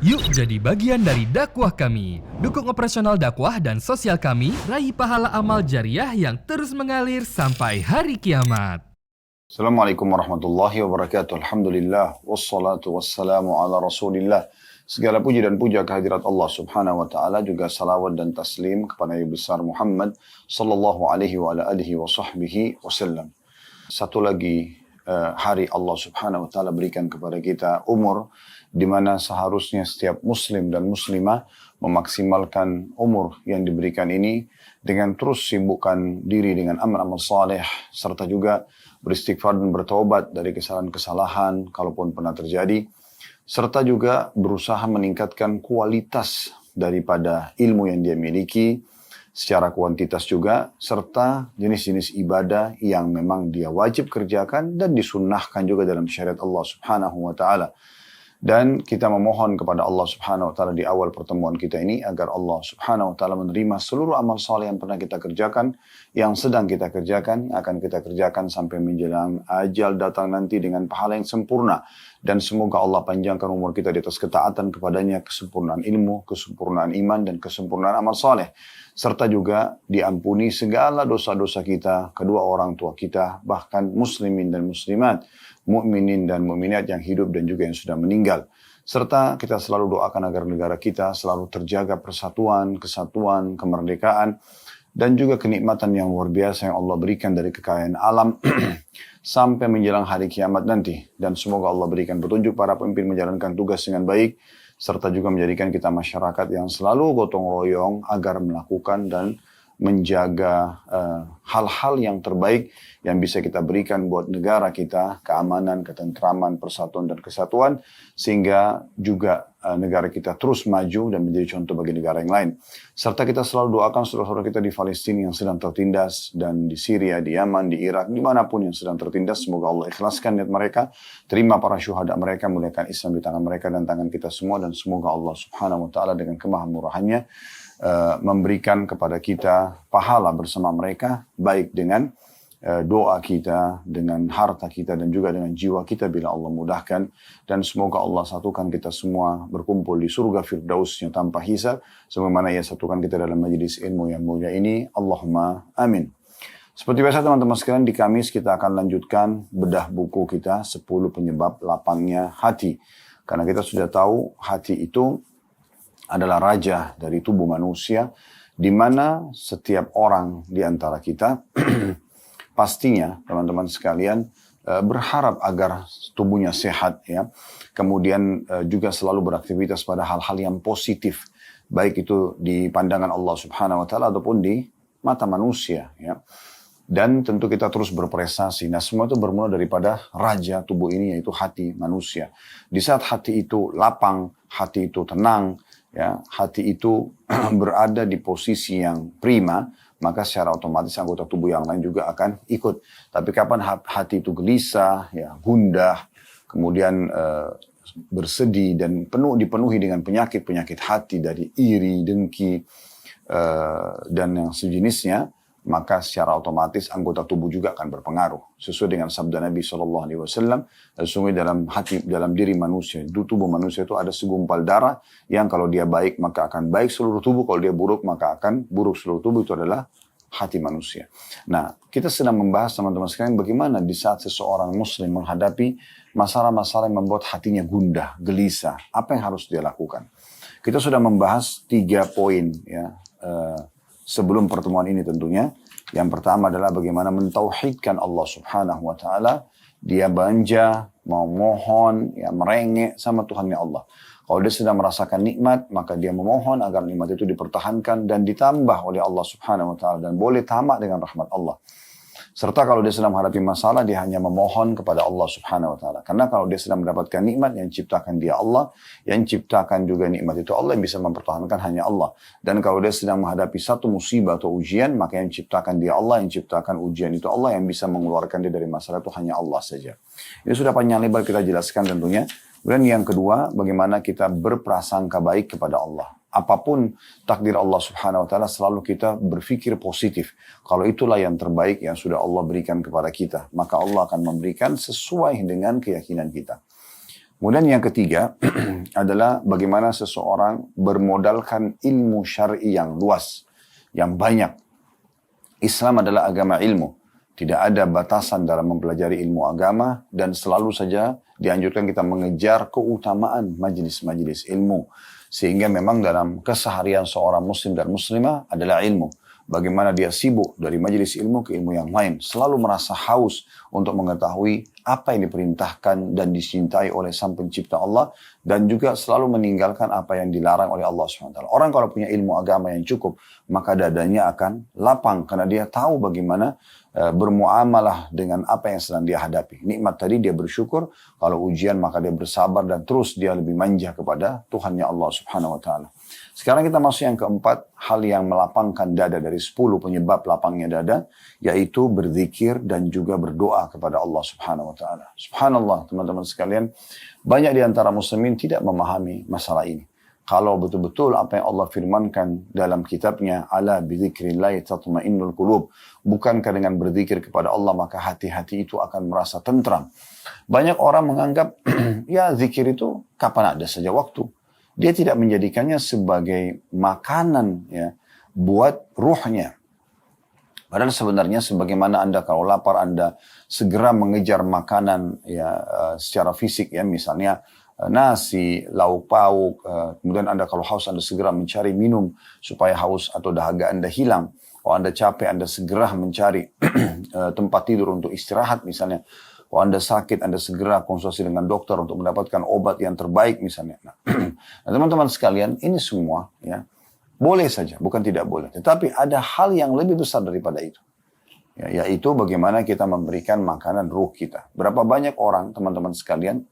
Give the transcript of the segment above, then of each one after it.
Yuk jadi bagian dari dakwah kami. Dukung operasional dakwah dan sosial kami, raih pahala amal jariah yang terus mengalir sampai hari kiamat. Assalamualaikum warahmatullahi wabarakatuh. Alhamdulillah, wassalatu wassalamu ala rasulillah. Segala puji dan puja kehadirat Allah subhanahu wa ta'ala, juga salawat dan taslim kepada Nabi besar Muhammad sallallahu alaihi wa ala alihi wa sahbihi wasallam. Satu lagi hari Allah subhanahu wa ta'ala berikan kepada kita umur, di mana seharusnya setiap muslim dan muslimah memaksimalkan umur yang diberikan ini dengan terus sibukkan diri dengan amal-amal saleh, serta juga beristighfar dan bertaubat dari kesalahan-kesalahan kalaupun pernah terjadi, serta juga berusaha meningkatkan kualitas daripada ilmu yang dia miliki secara kuantitas juga, serta jenis-jenis ibadah yang memang dia wajib kerjakan dan disunnahkan juga dalam syariat Allah subhanahu wa ta'ala. Dan kita memohon kepada Allah subhanahu wa ta'ala di awal pertemuan kita ini agar Allah subhanahu wa ta'ala menerima seluruh amal saleh yang pernah kita kerjakan, yang sedang kita kerjakan, yang akan kita kerjakan sampai menjelang ajal datang nanti dengan pahala yang sempurna. Dan semoga Allah panjangkan umur kita di atas ketaatan kepadanya, kesempurnaan ilmu, kesempurnaan iman, dan kesempurnaan amal saleh. Serta juga diampuni segala dosa-dosa kita, kedua orang tua kita, bahkan muslimin dan muslimat, mukminin dan mukminat yang hidup dan juga yang sudah meninggal. Serta kita selalu doakan agar negara kita selalu terjaga persatuan, kesatuan, kemerdekaan, dan juga kenikmatan yang luar biasa yang Allah berikan dari kekayaan alam sampai menjelang hari kiamat nanti. Dan semoga Allah berikan petunjuk para pemimpin menjalankan tugas dengan baik, serta juga menjadikan kita masyarakat yang selalu gotong royong agar melakukan dan menjaga hal-hal yang terbaik yang bisa kita berikan buat negara kita, keamanan, ketentraman, persatuan dan kesatuan, sehingga juga negara kita terus maju dan menjadi contoh bagi negara yang lain. Serta kita selalu doakan saudara-saudara kita di Palestina yang sedang tertindas, dan di Syria, di Yaman, di Irak, dimanapun yang sedang tertindas, semoga Allah ikhlaskan niat mereka, terima para syuhada mereka, muliakan Islam di tangan mereka dan tangan kita semua, dan semoga Allah subhanahu wa ta'ala dengan kemahamurahannya memberikan kepada kita pahala bersama mereka, baik dengan doa kita, dengan harta kita, dan juga dengan jiwa kita bila Allah mudahkan. Dan semoga Allah satukan kita semua berkumpul di surga firdausnya tanpa hisab, sebagaimana ia satukan kita dalam majelis ilmu yang mulia ini. Allahumma amin. Seperti biasa teman-teman sekalian, di Kamis kita akan lanjutkan bedah buku kita 10 penyebab lapangnya hati. Karena kita sudah tahu hati itu adalah raja dari tubuh manusia, di mana setiap orang di antara kita pastinya teman-teman sekalian berharap agar tubuhnya sehat, ya. Kemudian juga selalu beraktivitas pada hal-hal yang positif, baik itu di pandangan Allah subhanahu wa ta'ala ataupun di mata manusia, ya. Dan tentu kita terus berprestasi. Nah, semua itu bermula daripada raja tubuh ini, yaitu hati manusia. Di saat hati itu lapang, hati itu tenang, ya, hati itu berada di posisi yang prima, maka secara otomatis anggota tubuh yang lain juga akan ikut. Tapi kapan hati itu gelisah, ya, gundah, kemudian bersedih dan dipenuhi dengan penyakit-penyakit hati dari iri, dengki, dan yang sejenisnya, maka secara otomatis anggota tubuh juga akan berpengaruh. Sesuai dengan sabda Nabi SAW, sesungguhnya dalam diri manusia, di tubuh manusia itu ada segumpal darah yang kalau dia baik maka akan baik seluruh tubuh, kalau dia buruk maka akan buruk seluruh tubuh. Itu adalah hati manusia. Nah, kita sedang membahas teman-teman sekalian bagaimana di saat seseorang muslim menghadapi masalah-masalah yang membuat hatinya gundah, gelisah, apa yang harus dia lakukan. Kita sudah membahas 3 poin, ya, sebelum pertemuan ini tentunya. Yang pertama adalah bagaimana mentauhidkan Allah subhanahu wa ta'ala. Dia banja, mau mohon, ya, merengek sama Tuhannya Allah. Kalau dia sedang merasakan nikmat, maka dia memohon agar nikmat itu dipertahankan dan ditambah oleh Allah subhanahu wa ta'ala, dan boleh tamak dengan rahmat Allah. Serta kalau dia sedang menghadapi masalah, dia hanya memohon kepada Allah subhanahu wa ta'ala. Karena kalau dia sedang mendapatkan nikmat, yang ciptakan dia Allah, yang ciptakan juga nikmat itu Allah, yang bisa mempertahankan hanya Allah. Dan kalau dia sedang menghadapi satu musibah atau ujian, maka yang ciptakan dia Allah, yang ciptakan ujian itu Allah, yang bisa mengeluarkan dia dari masalah itu hanya Allah saja. Ini sudah panjang lebar kita jelaskan tentunya. Kemudian yang kedua, bagaimana kita berprasangka baik kepada Allah. Apapun takdir Allah subhanahu wa ta'ala, selalu kita berpikir positif. Kalau itulah yang terbaik yang sudah Allah berikan kepada kita, maka Allah akan memberikan sesuai dengan keyakinan kita. Kemudian yang ketiga adalah bagaimana seseorang bermodalkan ilmu syar'i yang luas, yang banyak. Islam adalah agama ilmu. Tidak ada batasan dalam mempelajari ilmu agama dan selalu saja dianjurkan kita mengejar keutamaan majelis-majelis ilmu. Sehingga memang dalam keseharian seorang muslim dan muslimah adalah ilmu. Bagaimana dia sibuk dari majelis ilmu ke ilmu yang lain. Selalu merasa haus untuk mengetahui apa yang diperintahkan dan dicintai oleh Sang Pencipta Allah. Dan juga selalu meninggalkan apa yang dilarang oleh Allah SWT. Orang kalau punya ilmu agama yang cukup, maka dadanya akan lapang. Karena dia tahu bagaimana bermuamalah dengan apa yang sedang dia hadapi. Nikmat tadi dia bersyukur, kalau ujian maka dia bersabar dan terus dia lebih manja kepada Tuhannya Allah Subhanahu wa taala. Sekarang kita masuk yang keempat, hal yang melapangkan dada dari 10 penyebab lapangnya dada, yaitu berzikir dan juga berdoa kepada Allah Subhanahu wa taala. Subhanallah, teman-teman sekalian, banyak di antara muslimin tidak memahami masalah ini. Kalau betul-betul apa yang Allah firmankan dalam kitabnya, ala bizikrillahi tatma'innul qulub, bukankah dengan berzikir kepada Allah maka hati-hati itu akan merasa tentram. Banyak orang menganggap ya zikir itu kapan ada saja waktu. Dia tidak menjadikannya sebagai makanan ya buat ruhnya. Padahal sebenarnya sebagaimana Anda kalau lapar Anda segera mengejar makanan ya secara fisik ya, misalnya nasi, lauk pauk, kemudian Anda kalau haus Anda segera mencari minum supaya haus atau dahaga Anda hilang. Kalau Anda capek Anda segera mencari tempat tidur untuk istirahat misalnya. Kalau Anda sakit Anda segera konsultasi dengan dokter untuk mendapatkan obat yang terbaik misalnya. Nah, teman-teman sekalian ini semua ya boleh saja, bukan tidak boleh. Tetapi ada hal yang lebih besar daripada itu. Ya, yaitu bagaimana kita memberikan makanan ruh kita. Berapa banyak orang teman-teman sekalian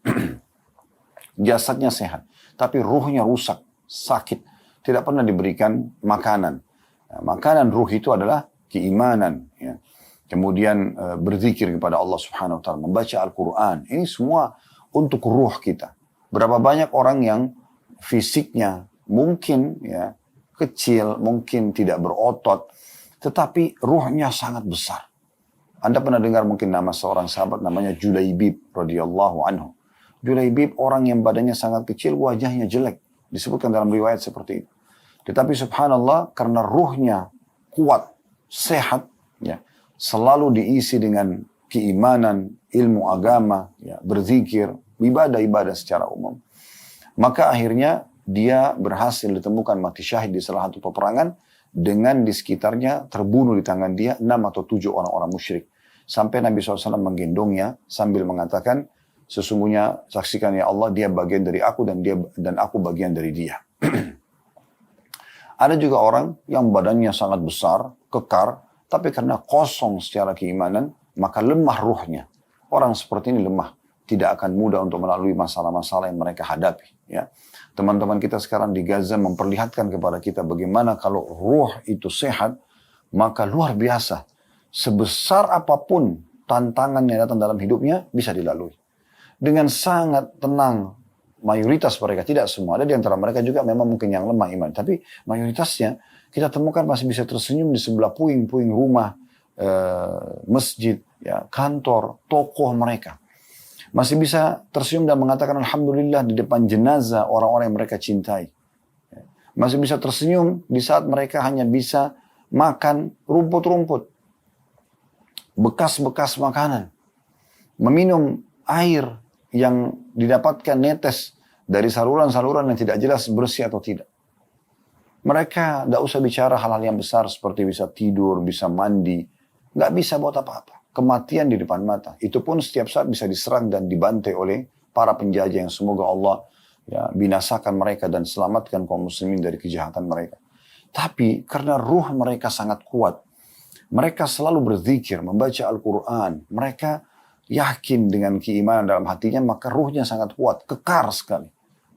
jasadnya sehat, tapi ruhnya rusak, sakit, tidak pernah diberikan makanan. Nah, makanan ruh itu adalah keimanan, ya. Kemudian berzikir kepada Allah Subhanahu Wa Taala, membaca Al-Quran. Ini semua untuk ruh kita. Berapa banyak orang yang fisiknya mungkin ya kecil, mungkin tidak berotot, tetapi ruhnya sangat besar. Anda pernah dengar mungkin nama seorang sahabat namanya Julaibib radhiyallahu anhu. Julaibib orang yang badannya sangat kecil, wajahnya jelek. Disebutkan dalam riwayat seperti itu. Tetapi subhanallah, karena ruhnya kuat, sehat, ya, selalu diisi dengan keimanan, ilmu agama, ya, berzikir, ibadah-ibadah secara umum. Maka akhirnya dia berhasil ditemukan mati syahid di salah satu peperangan, dengan di sekitarnya terbunuh di tangan dia 6 atau 7 orang-orang musyrik. Sampai Nabi SAW menggendongnya sambil mengatakan, sesungguhnya saksikan ya Allah, dia bagian dari aku dan aku bagian dari dia. Ada juga orang yang badannya sangat besar, kekar, tapi karena kosong secara keimanan, maka lemah ruhnya. Orang seperti ini lemah, tidak akan mudah untuk melalui masalah-masalah yang mereka hadapi. Ya. Teman-teman kita sekarang di Gaza memperlihatkan kepada kita bagaimana kalau ruh itu sehat, maka luar biasa. Sebesar apapun tantangan yang datang dalam hidupnya, bisa dilalui. Dengan sangat tenang, mayoritas mereka, tidak semua, ada di antara mereka juga memang mungkin yang lemah iman, tapi mayoritasnya kita temukan masih bisa tersenyum di sebelah puing-puing rumah, masjid, ya, kantor, toko mereka. Masih bisa tersenyum dan mengatakan alhamdulillah di depan jenazah orang-orang yang mereka cintai. Masih bisa tersenyum di saat mereka hanya bisa makan rumput-rumput, bekas-bekas makanan, meminum air yang didapatkan netes dari saluran-saluran yang tidak jelas bersih atau tidak. Mereka tidak usah bicara hal-hal yang besar seperti bisa tidur, bisa mandi. Nggak bisa buat apa-apa. Kematian di depan mata. Itu pun setiap saat bisa diserang dan dibantai oleh para penjajah yang semoga Allah ya, binasakan mereka dan selamatkan kaum muslimin dari kejahatan mereka. Tapi karena ruh mereka sangat kuat. Mereka selalu berzikir, membaca Al-Quran. Mereka yakin dengan keimanan dalam hatinya, maka ruhnya sangat kuat, kekar sekali.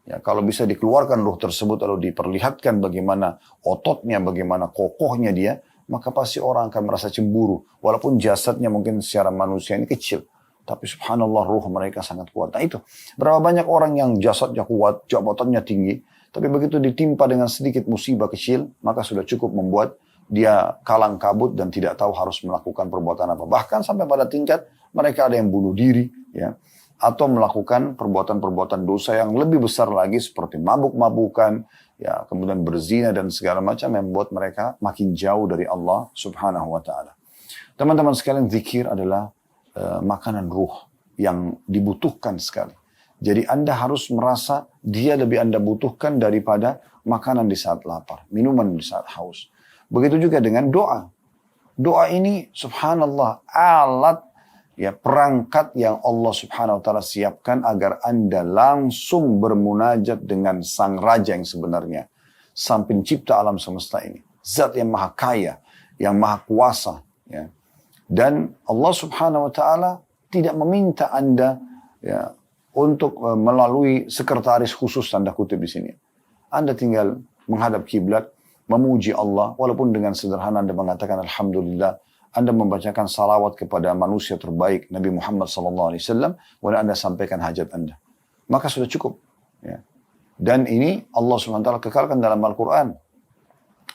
Ya, kalau bisa dikeluarkan ruh tersebut lalu diperlihatkan bagaimana ototnya, bagaimana kokohnya dia, maka pasti orang akan merasa cemburu. Walaupun jasadnya mungkin secara manusia ini kecil, tapi subhanallah ruh mereka sangat kuat. Nah itu, berapa banyak orang yang jasadnya kuat, jabatannya tinggi, tapi begitu ditimpa dengan sedikit musibah kecil, maka sudah cukup membuat dia kalang kabut dan tidak tahu harus melakukan perbuatan apa. Bahkan sampai pada tingkat mereka ada yang bunuh diri, ya. atau melakukan perbuatan-perbuatan dosa yang lebih besar lagi seperti mabuk-mabukan, ya, kemudian berzina dan segala macam yang membuat mereka makin jauh dari Allah Subhanahu wa taala. Teman-teman sekalian, zikir adalah makanan ruh yang dibutuhkan sekali. Jadi Anda harus merasa dia lebih Anda butuhkan daripada makanan di saat lapar, minuman di saat haus. Begitu juga dengan doa. Doa ini subhanallah alat, ya, perangkat yang Allah Subhanahu wa taala siapkan agar Anda langsung bermunajat dengan sang raja yang sebenarnya, sang pencipta alam semesta ini, zat yang maha kaya, yang maha kuasa, ya. Dan Allah Subhanahu wa taala tidak meminta Anda, ya, untuk melalui sekretaris khusus tanda kutip di sini. Anda tinggal menghadap kiblat, memuji Allah, walaupun dengan sederhana Anda mengatakan Alhamdulillah, Anda membacakan salawat kepada manusia terbaik Nabi Muhammad SAW, kemudian Anda sampaikan hajat Anda. Maka sudah cukup. Ya. Dan ini Allah SWT kekalkan dalam Al-Quran.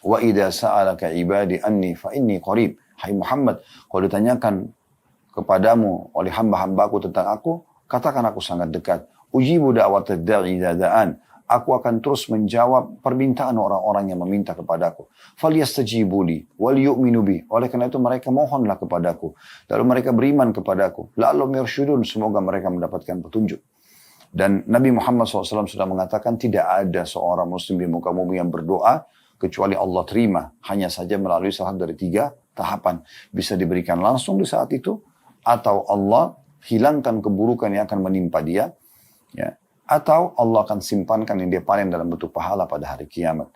Wa idha sa'alaka ibadi anni fa inni qarib. Hai Muhammad, kalau ditanyakan kepadamu oleh hamba-hambaku tentang aku, katakan aku sangat dekat. Ujibu da'watad da'i dada'an. Aku akan terus menjawab permintaan orang-orang yang meminta kepadaku. Falyastajibu li wal yu'minu bi. Oleh karena itu mereka mohonlah kepadaku, lalu mereka beriman kepadaku. La'allahum yarshudun, semoga mereka mendapatkan petunjuk. Dan Nabi Muhammad SAW sudah mengatakan tidak ada seorang muslim di muka bumi yang berdoa kecuali Allah terima, hanya saja melalui salah dari 3 tahapan. Bisa diberikan langsung di saat itu, atau Allah hilangkan keburukan yang akan menimpa dia, ya, atau Allah akan simpankan yang dia panen dalam bentuk pahala pada hari kiamat.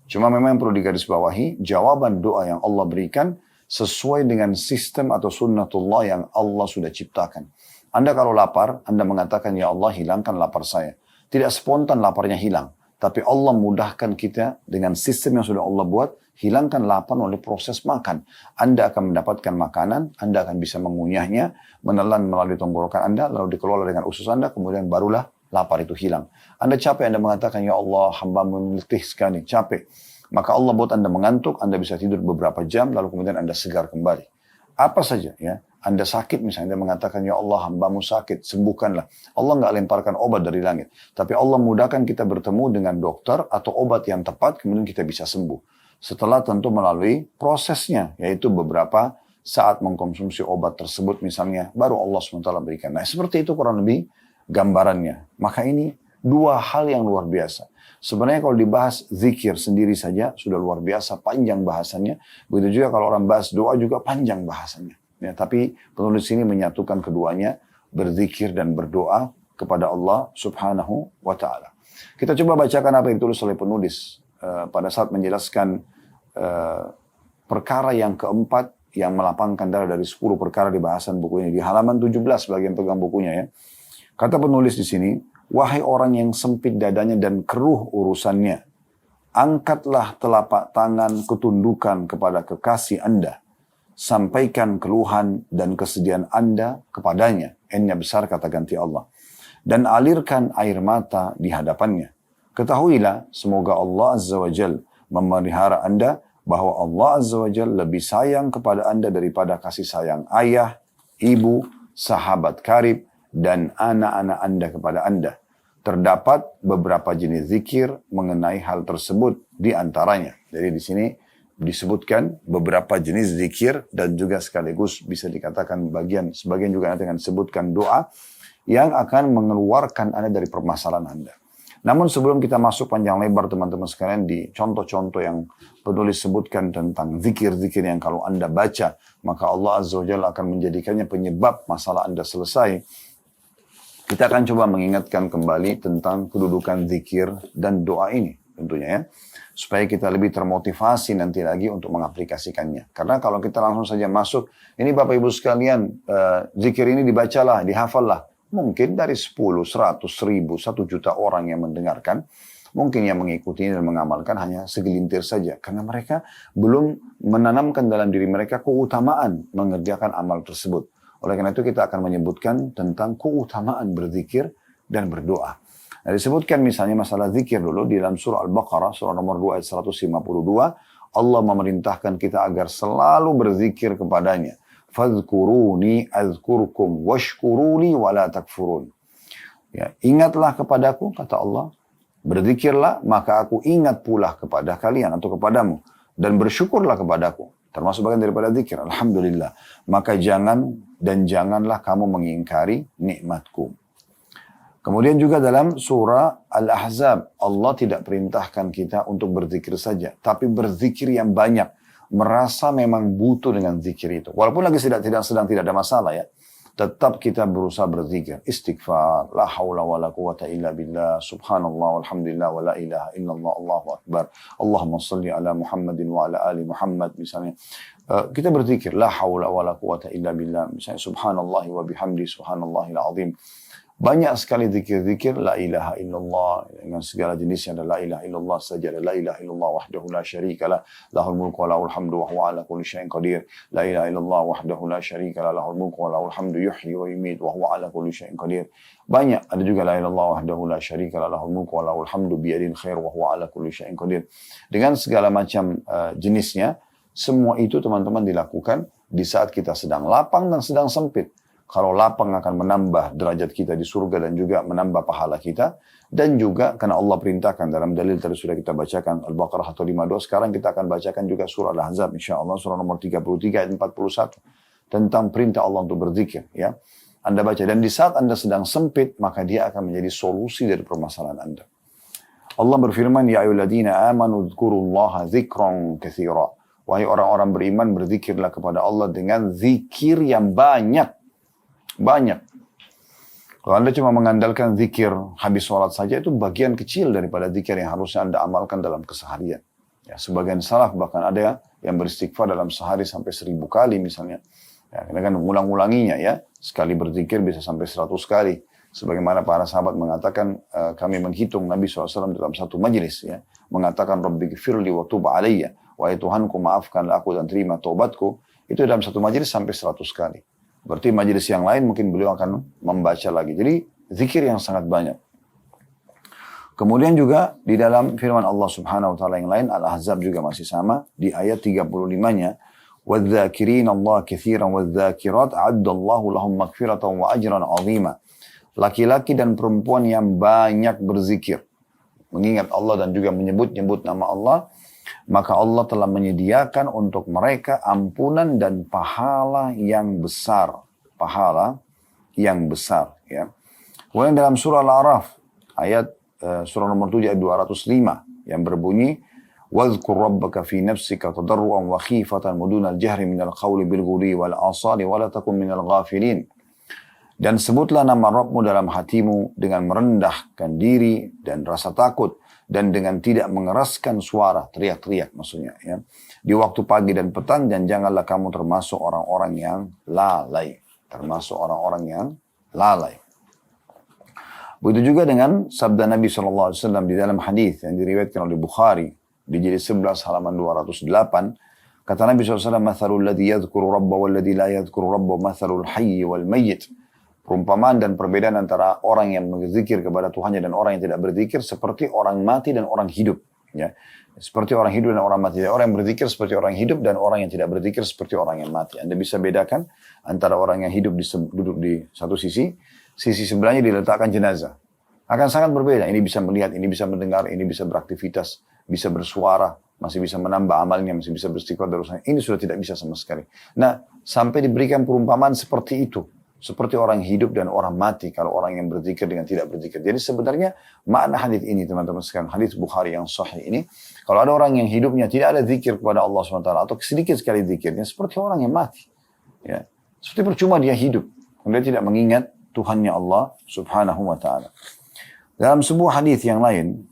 Cuma memang yang perlu digarisbawahi, jawaban doa yang Allah berikan sesuai dengan sistem atau sunnatullah yang Allah sudah ciptakan. Anda kalau lapar, Anda mengatakan, ya Allah hilangkan lapar saya. Tidak spontan laparnya hilang, tapi Allah mudahkan kita dengan sistem yang sudah Allah buat, hilangkan lapar oleh proses makan. Anda akan mendapatkan makanan, Anda akan bisa mengunyahnya, menelan melalui tenggorokan Anda, lalu dikelola dengan usus Anda, kemudian barulah lapar itu hilang. Anda capek, Anda mengatakan, ya Allah, hamba-Mu letih sekali, capek. Maka Allah buat Anda mengantuk, Anda bisa tidur beberapa jam, lalu kemudian Anda segar kembali. Apa saja, ya. Anda sakit misalnya, Anda mengatakan, ya Allah, hamba-Mu sakit, sembuhkanlah. Allah nggak lemparkan obat dari langit. Tapi Allah mudahkan kita bertemu dengan dokter atau obat yang tepat, kemudian kita bisa sembuh. Setelah tentu melalui prosesnya, yaitu beberapa saat mengkonsumsi obat tersebut misalnya, baru Allah SWT berikan. Nah, seperti itu kurang lebih gambarannya. Maka ini 2 hal yang luar biasa. Sebenarnya kalau dibahas zikir sendiri saja sudah luar biasa panjang bahasannya. Begitu juga kalau orang bahas doa juga panjang bahasannya. Ya, tapi penulis ini menyatukan keduanya, berzikir dan berdoa kepada Allah Subhanahu wa taala. Kita coba bacakan apa yang ditulis oleh penulis pada saat menjelaskan perkara yang keempat yang melapangkan darah dari 10 perkara di bahasan buku ini. Di halaman 17 bagi yang pegang bukunya, ya. Kata penulis di sini, wahai orang yang sempit dadanya dan keruh urusannya, angkatlah telapak tangan ketundukan kepada kekasih Anda. Sampaikan keluhan dan kesedihan Anda kepadanya. N-nya besar kata ganti Allah. Dan alirkan air mata di hadapannya. Ketahuilah, semoga Allah Azza wa Jal memelihara Anda, bahwa Allah Azza wa Jal lebih sayang kepada Anda daripada kasih sayang ayah, ibu, sahabat karib, dan anak-anak Anda kepada Anda. Terdapat beberapa jenis zikir mengenai hal tersebut di antaranya. Jadi di sini disebutkan beberapa jenis zikir dan juga sekaligus bisa dikatakan sebagian juga nanti akan disebutkan doa yang akan mengeluarkan Anda dari permasalahan Anda. Namun sebelum kita masuk panjang lebar teman-teman sekalian di contoh-contoh yang penulis sebutkan tentang zikir-zikir yang kalau Anda baca, maka Allah Azza wa Jalla akan menjadikannya penyebab masalah Anda selesai. Kita akan coba mengingatkan kembali tentang kedudukan zikir dan doa ini tentunya, ya. Supaya kita lebih termotivasi nanti lagi untuk mengaplikasikannya. Karena kalau kita langsung saja masuk, ini Bapak Ibu sekalian, zikir ini dibacalah, dihafallah. Mungkin dari 10, 100, 1000, 1 juta orang yang mendengarkan, mungkin yang mengikuti dan mengamalkan hanya segelintir saja. Karena mereka belum menanamkan dalam diri mereka keutamaan mengerjakan amal tersebut. Oleh karena itu kita akan menyebutkan tentang keutamaan berzikir dan berdoa. Nah, disebutkan misalnya masalah zikir dulu di dalam surah Al-Baqarah, surah nomor 2 ayat 152, Allah memerintahkan kita agar selalu berzikir kepadanya. Fadhkuruni azkurkum washkuruni wala takfurun. Ya, ingatlah kepadaku, kata Allah. Berzikirlah, maka aku ingat pula kepada kalian atau kepadamu. Dan bersyukurlah kepadaku. Termasuk bagian daripada zikir. Alhamdulillah. Maka janganlah kamu mengingkari nikmatku. Kemudian juga dalam surah Al-Ahzab, Allah tidak perintahkan kita untuk berzikir saja. Tapi berzikir yang banyak. Merasa memang butuh dengan zikir itu. Walaupun lagi sedang tidak ada masalah ya. Tetap kita berusaha berzikir. Istighfar. La hawla wa la quwata illa billah. Subhanallah walhamdulillah wa la ilaha illallah. Allahu akbar. Allahumma salli ala Muhammadin wa ala ali Muhammad. Misalnya. Kita berzikir. La hawla wa la quwata illa billah. Misalnya subhanallah wa bihamdi subhanallahil azim. Banyak sekali zikir-zikir la ilaha illallah dengan segala jenisnya. Ada la ilaha illallah saja, ada la ilaha illallah wahdahu la syarikalah, lahul mulku wa lahul hamdu wa huwa ala kulli syai'in qadir. La ilaha illallah wahdahu la syarikalah, lahul mulku wa lahul hamdu yuhyi wa yumiit wa huwa ala kulli syai'in qadir. Banyak, ada juga la ilaha illallah wahdahu la syarikalah, lahul mulku wa lahul hamdu biyadil khair wa huwa ala kulli syai'in qadir. Dengan segala macam jenisnya, semua itu teman-teman dilakukan di saat kita sedang lapang dan sedang sempit. Kalau lapang akan menambah derajat kita di surga dan juga menambah pahala kita. Dan juga karena Allah perintahkan dalam dalil tadi sudah kita bacakan Al-Baqarah 152. Sekarang kita akan bacakan juga surah Al-Ahzab insyaAllah surah nomor 33 ayat 41. Tentang perintah Allah untuk berzikir. Ya. Anda baca dan di saat Anda sedang sempit maka dia akan menjadi solusi dari permasalahan Anda. Allah berfirman, Ya ayyuhalladzina amanu dzkurullaha dzikran katsira. Wahai orang-orang beriman berzikirlah kepada Allah dengan zikir yang banyak. Banyak. Kalau Anda cuma mengandalkan zikir habis sholat saja, itu bagian kecil daripada zikir yang harusnya Anda amalkan dalam keseharian. Ya, sebagian salaf bahkan ada yang beristighfar dalam sehari sampai 1000 kali misalnya. Ya, karena kan mengulang-ulanginya ya. Sekali berzikir bisa sampai 100 kali. Sebagaimana para sahabat mengatakan, kami menghitung Nabi SAW dalam satu majlis. Ya, mengatakan, Rabbi gfirli wa tub alayya. Wahai Tuhanku maafkanlah aku dan terima taubatku. Itu dalam satu majlis sampai 100 kali. Berarti majelis yang lain mungkin beliau akan membaca lagi. Jadi zikir yang sangat banyak. Kemudian juga di dalam firman Allah Subhanahu wa taala yang lain Al-Ahzab juga masih sama di ayat 35-nya وَالذَّاكِرِينَ اللَّهَ كَثِيرًا وَالذَّاكِرَاتِ أَعَدَّ اللَّهُ لَهُمْ مَغْفِرَةً وَأَجْرًا عَظِيمًا. Laki-laki dan perempuan yang banyak berzikir, mengingat Allah dan juga menyebut-nyebut nama Allah, maka Allah telah menyediakan untuk mereka ampunan dan pahala yang besar. Pahala yang besar. Ya. Kemudian dalam surah Al-A'raf, ayat surah nomor 7 ayat 205, yang berbunyi, وَاذْكُرْ رَبَّكَ فِي نَفْسِكَ تَضَرُّعًا وَخِيفَةً وَدُونَ الْجَهْرِ مِنَ الْقَوْلِ بِالْغُدُوِّ وَالْآصَالِ وَلَا تَكُنْ مِنَ الْغَافِلِينَ. Dan sebutlah nama Rabbmu dalam hatimu dengan merendahkan diri dan rasa takut dan dengan tidak mengeraskan suara, teriak-teriak maksudnya ya. Di waktu pagi dan petang dan janganlah kamu termasuk orang-orang yang lalai. Termasuk orang-orang yang lalai. Begitu juga dengan sabda Nabi SAW di dalam hadis yang diriwayatkan oleh Bukhari di jilid 11 halaman 208. Kata Nabi SAW, "Mathalul ladzi yadhkuru rabba wal ladzi la yadhkuru rabba mathalul hayy wal mayyit." Perumpamaan dan perbedaan antara orang yang berzikir kepada Tuhannya dan orang yang tidak berzikir seperti orang mati dan orang hidup. Ya. Seperti orang hidup dan orang mati. Orang yang berzikir seperti orang hidup dan orang yang tidak berzikir seperti orang yang mati. Anda bisa bedakan antara orang yang hidup duduk di satu sisi sebelahnya diletakkan jenazah. Akan sangat berbeda. Ini bisa melihat, ini bisa mendengar, ini bisa beraktivitas, bisa bersuara, masih bisa menambah amalnya, masih bisa beristighfar dari urusan. Ini sudah tidak bisa sama sekali. Nah, sampai diberikan perumpamaan seperti itu. Seperti orang hidup dan orang mati kalau orang yang berzikir dengan tidak berzikir. Jadi sebenarnya makna hadis ini teman-teman sekalian, hadis Bukhari yang sahih ini, kalau ada orang yang hidupnya tidak ada zikir kepada Allah SWT atau sedikit sekali zikirnya seperti orang yang mati. Ya. Seperti percuma dia hidup. Dia tidak mengingat Tuhannya Allah Subhanahu wa ta'ala. Dalam sebuah hadis yang lain,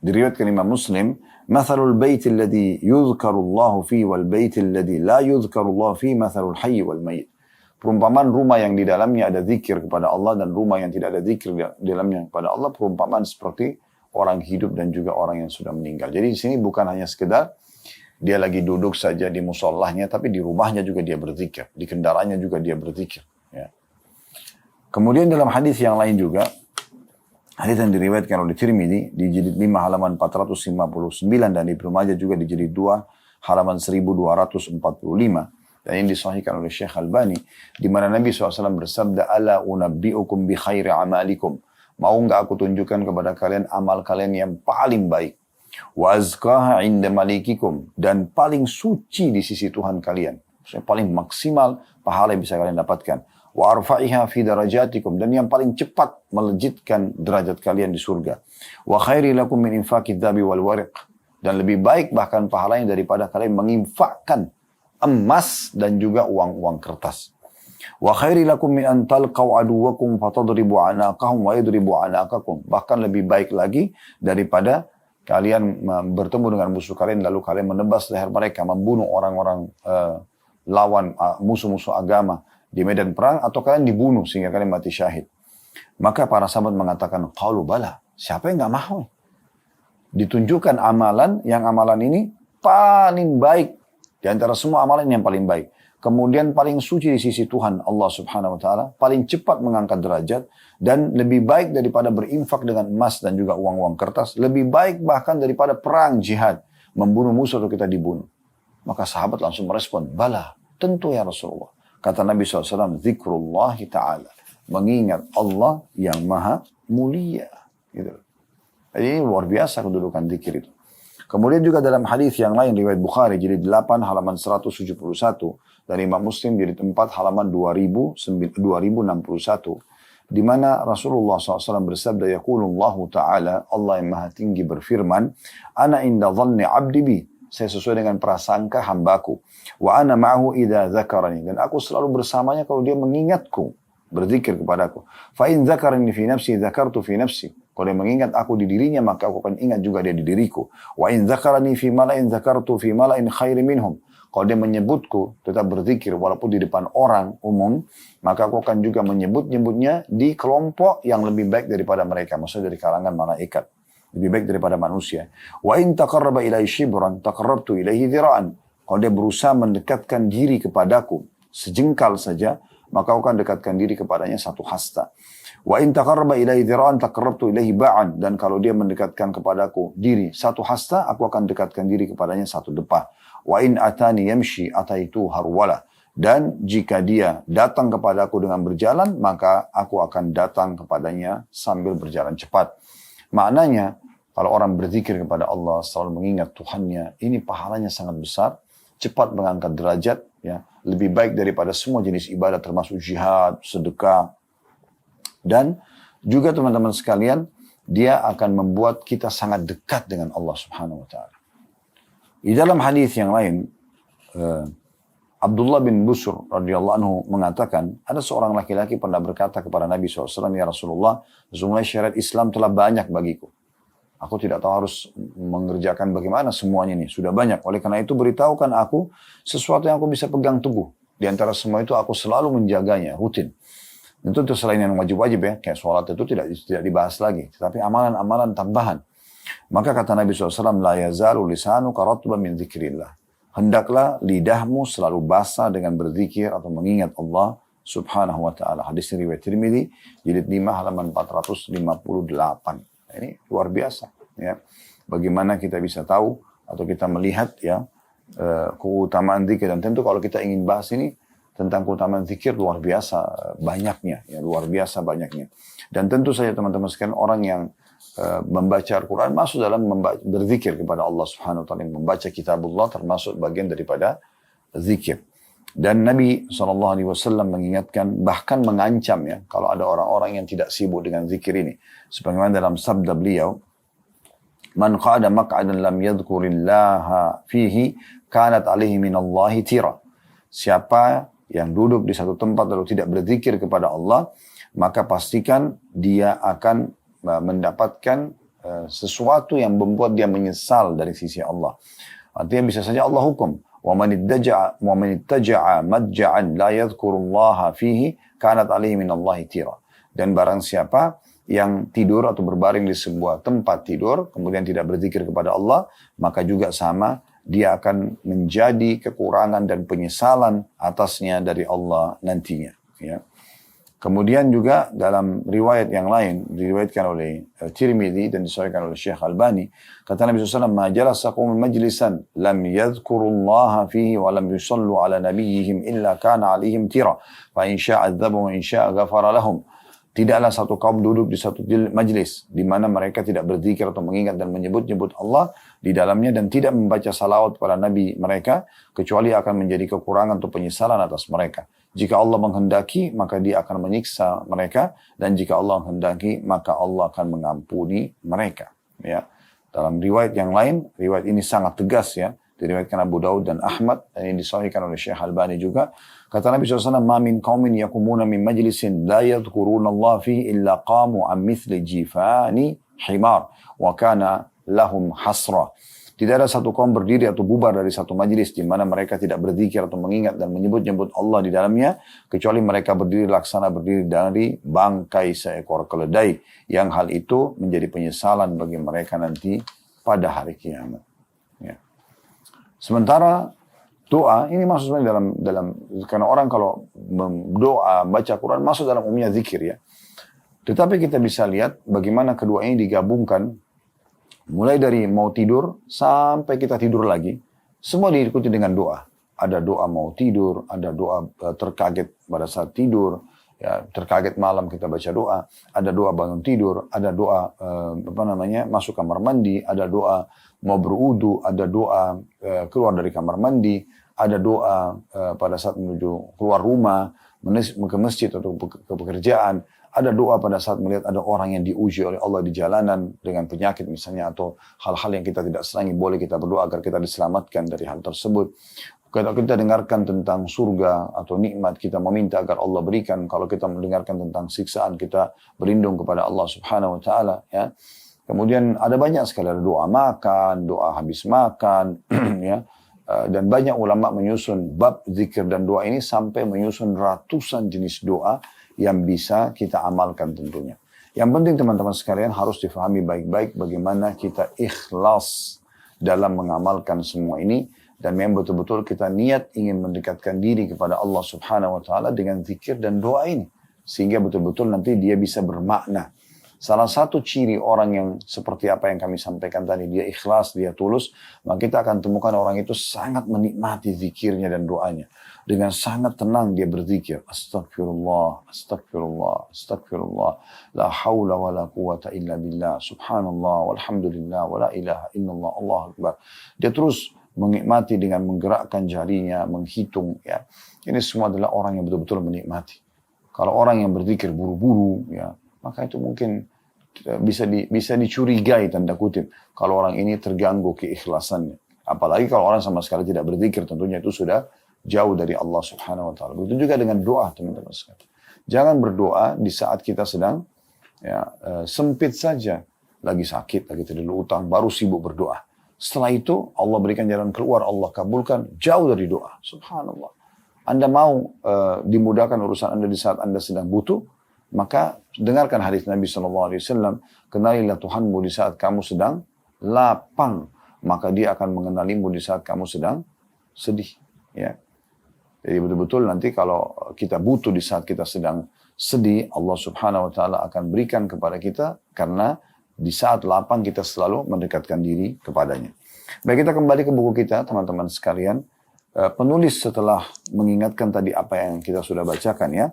diriwayatkan Imam Muslim, "Mathalul bait alladhi yuzkaru Allah fi wal bait alladhi la yuzkaru Allah fi mathalul hayy wal mayyit." Perumpamaan rumah yang di dalamnya ada zikir kepada Allah dan rumah yang tidak ada zikir di dalamnya kepada Allah, perumpamaan seperti orang hidup dan juga orang yang sudah meninggal. Jadi di sini bukan hanya sekedar dia lagi duduk saja di musallahnya, tapi di rumahnya juga dia berzikir, di kendaraannya juga dia berzikir. Ya. Kemudian dalam hadis yang lain juga, hadis yang diriwayatkan oleh Tirmidzi di jilid 5 halaman 459 dan Ibnu Majah juga di jilid 2 halaman 1245. Dan ini disahihkan oleh Syekh Albani, di mana Nabi SAW bersabda, "Ala unabbi'ukum bi khairi amalikum." Mau nggak aku tunjukkan kepada kalian amal kalian yang paling baik. Wa azkaha inda malikikum, dan paling suci di sisi Tuhan kalian. Maksudnya paling maksimal pahala yang bisa kalian dapatkan. Wa arfa'iha fi darajatikum, dan yang paling cepat melejitkan derajat kalian di surga. Wa khairi lakum min infaqid dhabi wal wariq, dan lebih baik bahkan pahalanya daripada kalian menginfakkan emas dan juga uang-uang kertas. Wa khairi lakum min an talqaw aduwakum fatadribu anaqahum wa yadribu anaqakum, bahkan lebih baik lagi daripada kalian bertemu dengan musuh kalian lalu kalian menebas leher mereka, membunuh orang-orang lawan musuh-musuh agama di medan perang, atau kalian dibunuh sehingga kalian mati syahid. Maka para sahabat mengatakan, qalu bala, siapa yang nggak mau? Ditunjukkan amalan, yang amalan ini paling baik di antara semua amalan yang paling baik. Kemudian paling suci di sisi Tuhan Allah Subhanahu wa taala, paling cepat mengangkat derajat, dan lebih baik daripada berinfak dengan emas dan juga uang-uang kertas, lebih baik bahkan daripada perang jihad, membunuh musuh atau kita dibunuh. Maka sahabat langsung merespon, bala, tentu ya Rasulullah. Kata Nabi SAW, zikrullah ta'ala, mengingat Allah yang maha mulia. Gitu. Jadi ini luar biasa kedudukan zikir itu. Kemudian juga dalam hadis yang lain, riwayat Bukhari, jilid 8 halaman 171, dan Imam Muslim jilid 4 halaman 2061, di mana Rasulullah SAW bersabda, yaqulullahu ta'ala, Allah yang maha tinggi berfirman, ana inda dhanni abdi bi, saya sesuai dengan prasangka hambaku. Wa ana ma'ahu idza dzakarani, dan aku selalu bersamanya kalau dia mengingatku, berzikir kepadaku. Fa in dzakarani fi nafsi dzakartu fi nafsi. Kalau dia mengingat aku di dirinya, maka aku akan ingat juga dia di diriku. Wa in dzakarani fi mala'in dzakartu fi mala'in khairi minhum. Kalau dia menyebutku, tetap berzikir walaupun di depan orang umum, maka aku akan juga menyebut-nyebutnya di kelompok yang lebih baik daripada mereka, maksudnya dari kalangan malaikat. Lebih baik daripada manusia. Wa in taqarraba ilaihi shibran taqarrabtu ilaihi dhira'an. Kalau dia berusaha mendekatkan diri kepadaku sejengkal saja, maka aku akan dekatkan diri kepadanya satu hasta. Wa in taqarraba ilaihi dhira'an taqarrabtu ilaihi ba'an. Dan kalau dia mendekatkan kepadaku diri satu hasta, aku akan dekatkan diri kepadanya satu depa. Wa in atani yamshi ataitu harwala. Dan jika dia datang kepadaku dengan berjalan, maka aku akan datang kepadanya sambil berjalan cepat. Maknanya, kalau orang berzikir kepada Allah, selalu mengingat Tuhannya, ini pahalanya sangat besar, cepat mengangkat derajat, ya, lebih baik daripada semua jenis ibadah termasuk jihad, sedekah. Dan juga teman-teman sekalian, dia akan membuat kita sangat dekat dengan Allah Subhanahu wa taala. Di dalam hadis yang lain, Abdullah bin Busr radhiyallahu anhu mengatakan, ada seorang laki-laki pernah berkata kepada Nabi SAW, ya Rasulullah, sesungguhnya syariat Islam telah banyak bagiku. Aku tidak tahu harus mengerjakan bagaimana semuanya ini. Sudah banyak. Oleh karena itu beritahukan aku sesuatu yang aku bisa pegang teguh. Di antara semua itu aku selalu menjaganya, rutin. Tentu itu selain yang wajib-wajib ya, kayak sholat itu tidak dibahas lagi. Tetapi amalan-amalan tambahan. Maka kata Nabi SAW, la yazalu lisanuka ratban min dzikrillah. Hendaklah lidahmu selalu basah dengan berzikir atau mengingat Allah Subhanahu wa taala. Hadis riwayat Tirmidzi jilid 5 halaman 458. Ini luar biasa ya. Bagaimana kita bisa tahu atau kita melihat ya keutamaan zikir, dan tentu kalau kita ingin bahas ini tentang keutamaan zikir luar biasa banyaknya ya, luar biasa banyaknya. Dan tentu saja teman-teman sekalian, orang yang membaca Al-Quran masuk dalam berzikir kepada Allah Subhanahu wa taala. Membaca kitabullah termasuk bagian daripada zikir. Dan Nabi SAW mengingatkan, bahkan mengancam ya, kalau ada orang-orang yang tidak sibuk dengan zikir ini. Sebagaimana dalam sabda beliau, man qa'ada maq'adan lam yadhkurillaha fihi kanat alaihi minallahi tira. Siapa yang duduk di satu tempat lalu tidak berzikir kepada Allah, maka pastikan dia akan mendapatkan sesuatu yang membuat dia menyesal dari sisi Allah. Artinya bisa saja Allah hukum, wa man ittaja'a madja'an la yadhkurullaha fihi kanat alaihi minallahi tira. Dan barang siapa yang tidur atau berbaring di sebuah tempat tidur kemudian tidak berzikir kepada Allah, maka juga sama, dia akan menjadi kekurangan dan penyesalan atasnya dari Allah nantinya ya. Kemudian juga dalam riwayat yang lain, diriwayatkan oleh Tirmidzi dan disahihkan oleh Syekh Albani, kata Nabi SAW, "Ma jalasa qaumun majlisan lam yadhkurullaha fihi wa lam yusallu ala nabiyyihim illa kana alaihim tira, fa in syaa'a adzabu wa in syaa'a ghafara lahum." Tidaklah satu kaum duduk di satu majlis di mana mereka tidak berzikir atau mengingat dan menyebut-nyebut Allah di dalamnya dan tidak membaca salawat pada Nabi mereka, kecuali akan menjadi kekurangan atau penyesalan atas mereka. Jika Allah menghendaki, maka Dia akan menyiksa mereka, dan jika Allah menghendaki, maka Allah akan mengampuni mereka. Ya. Dalam riwayat yang lain, riwayat ini sangat tegas ya, diriwayatkan Abu Daud dan Ahmad, dan ini disahihkan oleh Syekh Albani juga. Kata Nabi SAW, "Ma min qaumin yakumuna min majlisin la yadhkuruna Allah fihi illa qamu an mithli jifani himar wa kana lahum hasra." Tidak ada satu kaum berdiri atau bubar dari satu majlis di mana mereka tidak berzikir atau mengingat dan menyebut-nyebut Allah di dalamnya, kecuali mereka berdiri laksana berdiri dari bangkai seekor keledai, yang hal itu menjadi penyesalan bagi mereka nanti pada hari kiamat. Ya. Sementara doa ini masuk sebenarnya dalam karena orang kalau doa baca Quran masuk dalam umumnya zikir ya. Tetapi kita bisa lihat bagaimana kedua ini digabungkan mulai dari mau tidur sampai kita tidur lagi, semua diikuti dengan doa. Ada doa mau tidur, ada doa terkaget pada saat tidur, ya, terkaget malam kita baca doa, ada doa bangun tidur, ada doa masuk kamar mandi, ada doa mau berwudu, ada doa keluar dari kamar mandi, ada doa pada saat menuju keluar rumah, ke masjid atau ke pekerjaan, ada doa pada saat melihat ada orang yang diuji oleh Allah di jalanan dengan penyakit misalnya, atau hal-hal yang kita tidak senangi, boleh kita berdoa agar kita diselamatkan dari hal tersebut. Kalau kita dengarkan tentang surga atau nikmat, kita meminta agar Allah berikan. Kalau kita mendengarkan tentang siksaan, kita berlindung kepada Allah Subhanahu wa taala ya. Kemudian ada banyak sekali, ada doa makan, doa habis makan ya. Dan banyak ulama menyusun bab zikir dan doa ini sampai menyusun ratusan jenis doa yang bisa kita amalkan tentunya. Yang penting teman-teman sekalian harus difahami baik-baik bagaimana kita ikhlas dalam mengamalkan semua ini, dan memang betul-betul kita niat ingin mendekatkan diri kepada Allah Subhanahu wa taala dengan zikir dan doa ini, sehingga betul-betul nanti dia bisa bermakna. Salah satu ciri orang yang seperti apa yang kami sampaikan tadi, dia ikhlas, dia tulus, maka kita akan temukan orang itu sangat menikmati zikirnya dan doanya. Dengan sangat tenang dia berzikir. Astagfirullah, astagfirullah, astagfirullah. La hawla wa la quwata illa billah. Subhanallah, walhamdulillah, wa la ilaha illallah, Allahu Akbar. Dia terus menikmati dengan menggerakkan jarinya, menghitung. Ya. Ini semua adalah orang yang betul-betul menikmati. Kalau orang yang berzikir buru-buru, ya, maka itu mungkin bisa dicurigai tanda kutip kalau orang ini terganggu keikhlasannya. Apalagi kalau orang sama sekali tidak berzikir, tentunya itu sudah jauh dari Allah Subhanahu wa taala. Begitu juga dengan doa, teman-teman sekalian. Jangan berdoa di saat kita sedang sempit saja, lagi sakit, lagi tidak ada utang, baru sibuk berdoa. Setelah itu Allah berikan jalan keluar, Allah kabulkan, jauh dari doa. Subhanallah. Anda mau dimudahkan urusan Anda di saat Anda sedang butuh, maka dengarkan hadis Nabi SAW, kenalilah Tuhanmu di saat kamu sedang lapang, maka Dia akan mengenalimu di saat kamu sedang sedih. Ya. Jadi betul-betul nanti kalau kita butuh di saat kita sedang sedih, Allah Subhanahu wa taala akan berikan kepada kita, karena di saat lapang kita selalu mendekatkan diri kepadanya. Baik, kita kembali ke buku kita, teman-teman sekalian. Penulis setelah mengingatkan tadi apa yang kita sudah bacakan ya,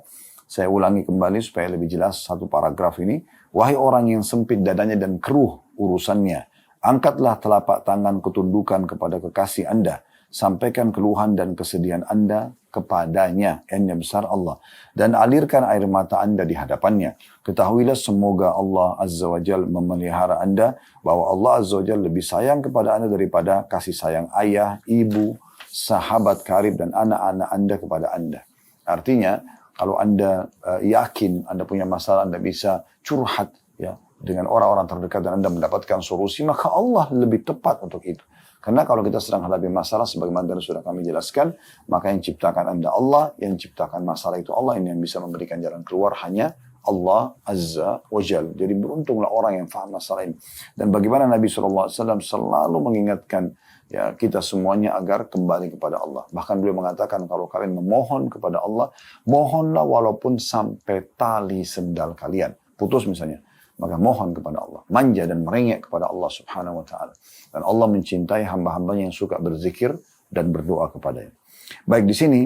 saya ulangi kembali supaya lebih jelas satu paragraf ini. Wahai orang yang sempit dadanya dan keruh urusannya, angkatlah telapak tangan ketundukan kepada kekasih Anda. Sampaikan keluhan dan kesedihan Anda kepadanya, yang besar Allah. Dan alirkan air mata Anda di hadapannya. Ketahuilah semoga Allah Azza wa Jal memelihara Anda, bahwa Allah Azza wa Jal lebih sayang kepada Anda daripada kasih sayang ayah, ibu, sahabat karib, dan anak-anak Anda kepada Anda. Artinya, kalau Anda yakin Anda punya masalah, Anda bisa curhat ya dengan orang-orang terdekat dan Anda mendapatkan solusi, maka Allah lebih tepat untuk itu. Karena kalau kita sedang hadapi masalah, sebagaimana tadi sudah kami jelaskan, maka yang ciptakan Anda Allah, yang ciptakan masalah itu Allah, ini yang bisa memberikan jalan keluar hanya Allah Azza wa Jal. Jadi beruntunglah orang yang faham masalah ini. Dan bagaimana Nabi SAW selalu mengingatkan ya kita semuanya agar kembali kepada Allah. Bahkan beliau mengatakan kalau kalian memohon kepada Allah, mohonlah walaupun sampai tali sendal kalian putus misalnya, maka mohon kepada Allah, manja dan merengek kepada Allah Subhanahu wa taala. Dan Allah mencintai hamba-hambanya yang suka berzikir dan berdoa kepadanya. Baik, di sini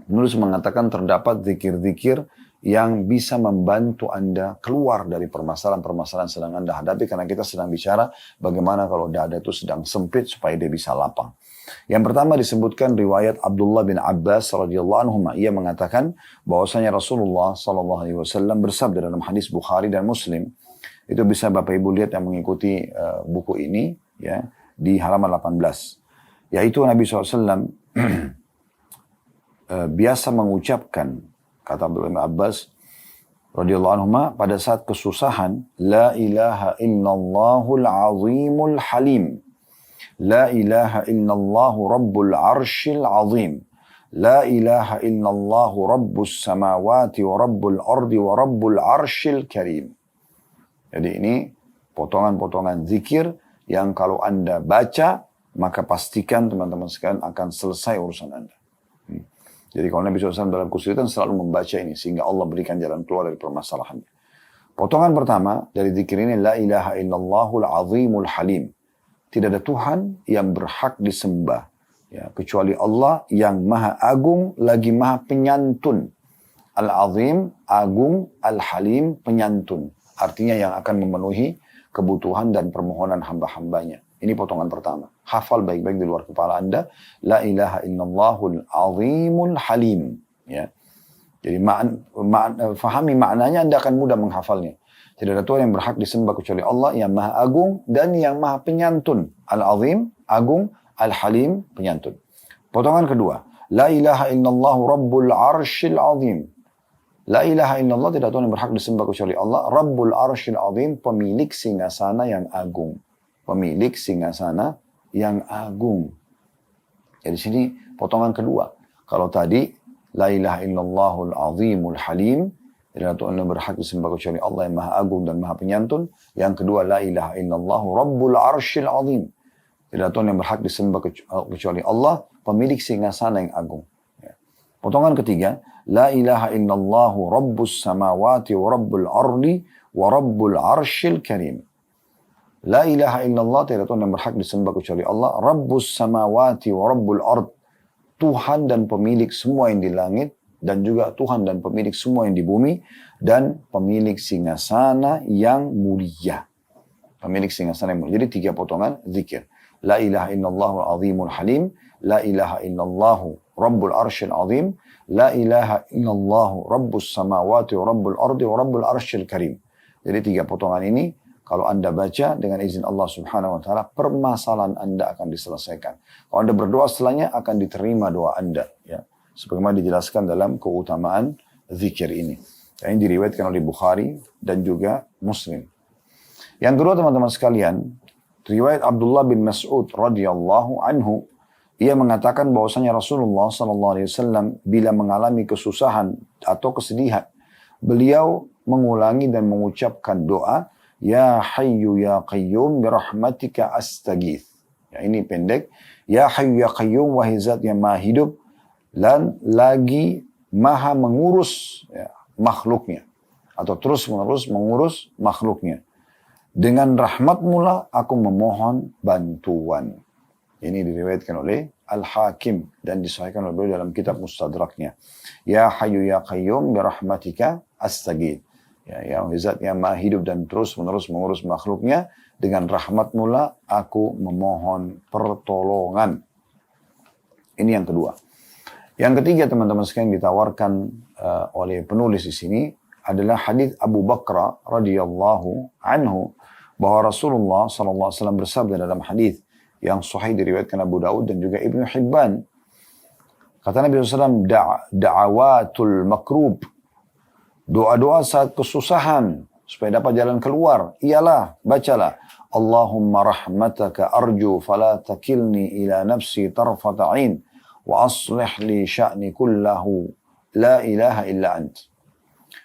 penulis mengatakan terdapat zikir-zikir yang bisa membantu Anda keluar dari permasalahan-permasalahan sedang Anda hadapi, karena kita sedang bicara bagaimana kalau dada itu sedang sempit supaya dia bisa lapang. Yang pertama disebutkan riwayat Abdullah bin Abbas radhiyallahu anhu, ia mengatakan bahwasanya Rasulullah sallallahu alaihi wasallam bersabda dalam hadis Bukhari dan Muslim. Itu bisa Bapak Ibu lihat yang mengikuti buku ini ya di halaman 18. Yaitu Nabi SAW biasa mengucapkan, kata Abdullah bin Abbas radhiyallahu anhu, pada saat kesusahan, la ilaha illallahul azimul halim, la ilaha illallahu rabbul arshil azim, la ilaha illallahu rabbus samawati wa rabbul ardi wa rabbul arshil karim. Jadi ini potongan-potongan zikir yang kalau Anda baca, maka pastikan teman-teman sekalian akan selesai urusan Anda. Jadi kalau Nabi SAW dalam kesulitan selalu membaca ini, sehingga Allah berikan jalan keluar dari permasalahannya. Potongan pertama dari zikir ini, la ilaha illallahul azimul halim. Tidak ada Tuhan yang berhak disembah, ya, kecuali Allah yang maha agung lagi maha penyantun. Al-azim, agung, al-halim, penyantun. Artinya yang akan memenuhi kebutuhan dan permohonan hamba-hambanya. Ini potongan pertama. Hafal baik-baik di luar kepala Anda. La ilaha illallahul azimul halim. Ya. Jadi fahami maknanya, Anda akan mudah menghafalnya. Tidak ada Tuhan yang berhak disembah kecuali Allah yang maha agung dan yang maha penyantun. Al-azim, agung, al-halim, penyantun. Potongan kedua. La ilaha illallah rabbul arshil azim. La ilaha illallah, tidak Tuhan yang berhak disembah kecuali Allah. Rabbul arshil azim, pemilik singgasana yang agung. Pemilik singgasana yang agung. Jadi sini potongan kedua. Kalau tadi la ilaha illallahul azimul halim, tidak Tuhan yang berhak disembah kecuali Allah yang maha agung dan maha penyantun. Yang kedua, la ilaha illallahu rabbul arshil azim, tidak Tuhan yang berhak disembah kecuali Allah, pemilik singgasana yang agung. Potongan ketiga, la ilaha illallahu rabbus samawati wa rabbul ardi wa rabbul arshil karim. La ilaha illallah, tidak Tuhan yang berhak disembah kecuali Allah, rabbus samawati wa rabbul ard, Tuhan dan pemilik semua yang di langit, dan juga Tuhan dan pemilik semua yang di bumi, dan pemilik singgasana yang mulia. Pemilik singgasana yang mulia. Jadi 3 potongan zikir. La ilaha illallahul azimul halim, la ilaha illallahu rabbul arshil azim, la ilaha illallahu rabbus samawati wa rabbul ardi wa rabbul arshil karim. Jadi 3 potongan ini, kalau Anda baca dengan izin Allah Subhanahu wa taala, permasalahan Anda akan diselesaikan. Kalau Anda berdoa setelahnya, akan diterima doa Anda, ya. Sebagaimana dijelaskan dalam keutamaan zikir ini. Yang diriwayatkan oleh Bukhari dan juga Muslim. Yang kedua teman-teman sekalian, riwayat Abdullah bin Mas'ud radhiyallahu anhu, ia mengatakan bahwasanya Rasulullah sallallahu alaihi wasallam bila mengalami kesusahan atau kesedihan, beliau mengulangi dan mengucapkan doa, Ya Hayyu Ya Qayyum birahmatika astaghith. Ya, ini pendek. Ya Hayyu Ya Qayyum, wahai zat yang maha hidup dan lagi maha mengurus, ya, makhluknya. Atau terus menerus mengurus makhluknya. Dengan rahmatmu lah aku memohon bantuan. Ini diriwayatkan oleh Al-Hakim dan disahihkan oleh beliau dalam kitab Mustadraknya. Ya Hayyu Ya Qayyum birahmatika astaghith. Ya zat yang maha hidup dan terus menerus mengurus makhluknya, dengan rahmatmu lah aku memohon pertolongan. Ini yang kedua. Yang ketiga teman-teman sekalian ditawarkan oleh penulis di sini adalah hadis Abu Bakar radhiyallahu anhu, bahwa Rasulullah sallallahu alaihi wasallam bersabda dalam hadis yang sahih diriwayatkan Abu Daud dan juga Ibnu Hibban. Kata Nabi SAW, da'awatul makrub, doa-doa saat kesusahan supaya dapat jalan keluar, ialah, bacalah, Allahumma rahmataka arju fala takilni ila nafsi tarfata ain wa aslih li sya'ni kullahu la ilaha illa ant.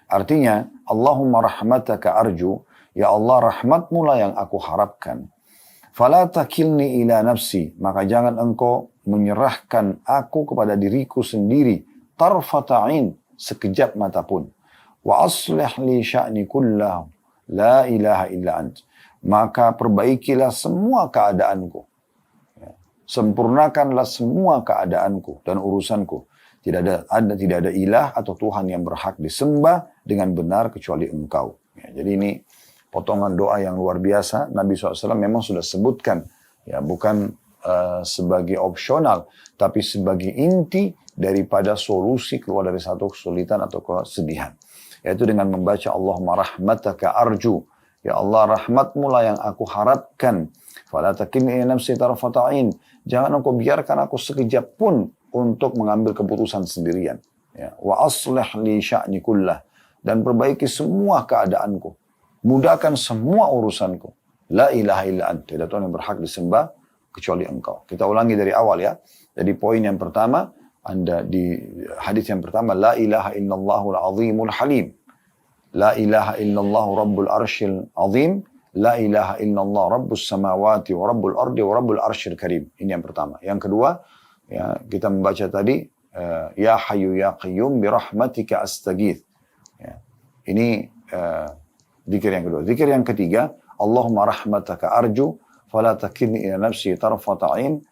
Artinya, Allahumma rahmataka arju, ya Allah rahmatmu lah yang aku harapkan, Fala takilni ila nafsi, maka jangan engkau menyerahkan aku kepada diriku sendiri, tarfata'in, sekejap mata pun. Wa aslih li sya'ni kullahu, la ilaha illa ant. Maka perbaikilah semua keadaanku. Sempurnakanlah semua keadaanku dan urusanku. Tidak ada ilah atau Tuhan yang berhak disembah dengan benar kecuali engkau. Ya, jadi ini potongan doa yang luar biasa. Nabi SAW memang sudah sebutkan, ya, bukan sebagai opsional, tapi sebagai inti daripada solusi keluar dari satu kesulitan atau kesedihan. Yaitu dengan membaca Allahumma rahmataka arju. Ya Allah, rahmatmu lah yang aku harapkan. Fala takilni ila nafsi tarfata'in. Jangan engkau biarkan aku sekejap pun untuk mengambil keputusan sendirian. Ya. Wa aslih li sya'ni kullah. Dan perbaiki semua keadaanku. Mudahkan semua urusanku. La ilaha illa ant. Tidak Tuhan yang berhak disembah kecuali engkau. Kita ulangi dari awal ya. Jadi poin yang pertama, Anda di hadis yang pertama, la ilaha illallahul azimul halim. La ilaha illallah rabbul arshil azim. La ilaha illallah rabbus samawati wa rabbul ardi wa rabbul arshil karim. Ini yang pertama. Yang kedua, ya, kita membaca tadi, ya hayyu ya qayyum birahmatika astaghith. Ya. Ini zikir yang kedua. Zikir yang ketiga, Allahumma rahmataka arju, fala takilni ila nafsi tarfata'in,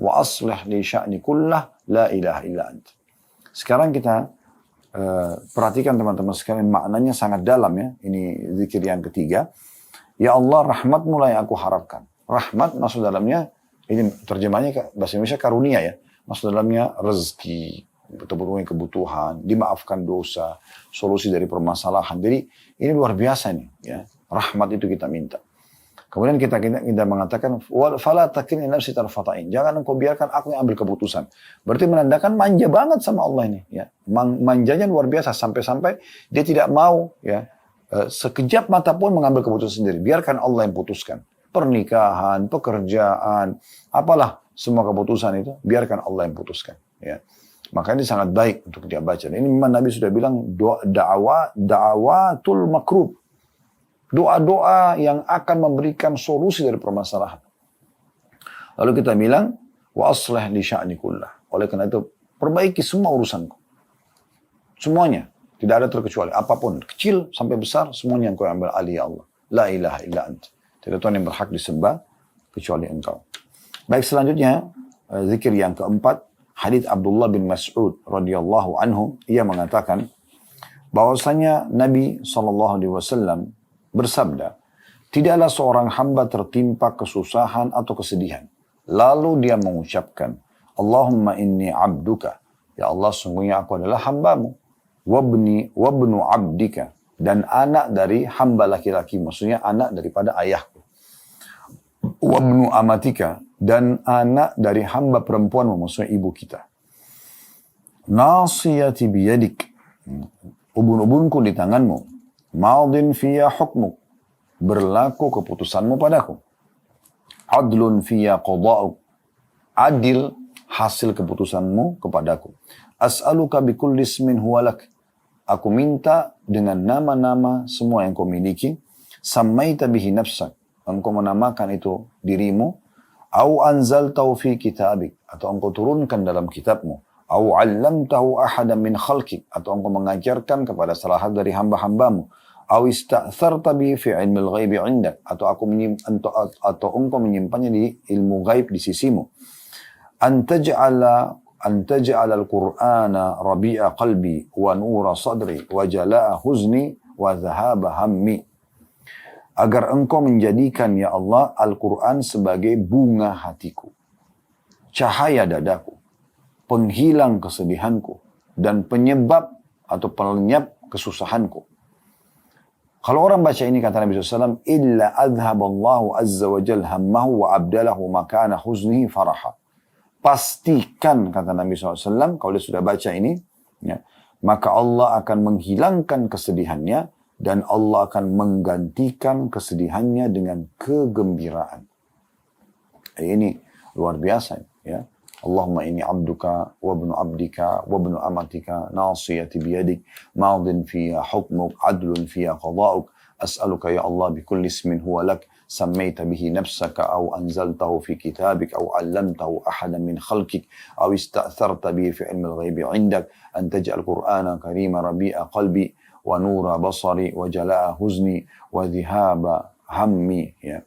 wa aslih li sya'ni kullah, la ilaha illa ant. Sekarang kita perhatikan teman-teman sekalian, maknanya sangat dalam ya. Ini zikir yang ketiga. Ya Allah, rahmatmu lah yang aku harapkan. Rahmat maksud dalamnya, ini terjemahnya bahasa Indonesia karunia ya. Maksud dalamnya rezeki, berpenuhi kebutuhan, dimaafkan dosa, solusi dari permasalahan. Jadi ini luar biasa nih ya. Rahmat itu kita minta. Kemudian kita mengatakan, fala takilni nafsi tarfata'in. Jangan engkau biarkan aku yang ambil keputusan. Berarti menandakan manja banget sama Allah ini. Ya. Manjanya luar biasa sampai-sampai dia tidak mau ya sekejap mata pun mengambil keputusan sendiri. Biarkan Allah yang putuskan. Pernikahan, pekerjaan, apalah semua keputusan itu, biarkan Allah yang putuskan. Ya. Maka ini sangat baik untuk dia baca. Ini memang Nabi sudah bilang da'awatul makrub. Doa-doa yang akan memberikan solusi dari permasalahan. Lalu kita bilang, wa aslih li sya'ni kullah. Oleh karena itu, perbaiki semua urusanku. Semuanya. Tidak ada terkecuali. Apapun. Kecil sampai besar. Semuanya yang kau ambil alih ya Allah. La ilaha illa ant. Tidak Tuhan yang berhak disembah. Kecuali engkau. Baik, selanjutnya. Zikir yang keempat. Hadits Abdullah bin Mas'ud radhiyallahu anhu. Ia mengatakan. Bahwasanya Nabi SAW bersabda. Tidaklah seorang hamba tertimpa kesusahan atau kesedihan. Lalu dia mengucapkan. Allahumma inni abduka. Ya Allah, sungguhnya aku adalah hambamu. Wabnu abdika, dan anak dari hamba laki-laki, maksudnya anak daripada ayahku. Wabnu amatika, dan anak dari hamba perempuanmu, maksudnya ibu kita. Nasiyati biyadik, ubun-ubunku di tanganmu. Madin fiya hukmuk, berlaku keputusanmu padaku. Adlun fiya qada'uk, adil hasil keputusanmu kepadaku. As'aluka bikulli ismin huwalak, aku minta dengan nama-nama semua yang kau miliki. Sammaita bihi nafsak, engkau menamakan itu dirimu. Au anzaltahu fi kitabik, atau engkau turunkan dalam kitabmu. Au 'allamtahu ahadan min khalqik, atau engkau mengajarkan kepada salah satu dari hamba-hambamu. Au ista'tharta bihi fi 'ilmil ghaibi 'indak, atau engkau menyimpannya di ilmu gaib di sisimu. Antaj'ala al-Qur'ana rabi'a qalbi wa nura sadri wa jala'a huzni wa dhahaba hammi. Agar engkau menjadikan ya Allah Al-Quran sebagai bunga hatiku, cahaya dadaku, penghilang kesedihanku, dan penyebab atau pelenyap kesusahanku. Kalau orang baca ini kata Nabi SAW, illa adhaballahu azza wa jal hammahu wa abdalahu makana huznihi faraha. Pastikan, kata Nabi SAW, kalau dia sudah baca ini, ya, maka Allah akan menghilangkan kesedihannya, dan Allah akan menggantikan kesedihannya dengan kegembiraan. Ini luar biasa. Ya. Allahumma inni abduka, wabnu abdika, wabnu amatika, nasiyati biyadik, madin fiya hukmuk, adlun fiya qada'uk, As'aluka ya Allah bikulli ismin huwa lak سميت به نفسك أو أنزلته في كتابك أو علمته أحدا من خلقك أو استأثرت به في علم الغيب عندك أن تجعل القرآن كريم ربيع قلبي ونور بصري وجلاء حزني وذهاب همي ya.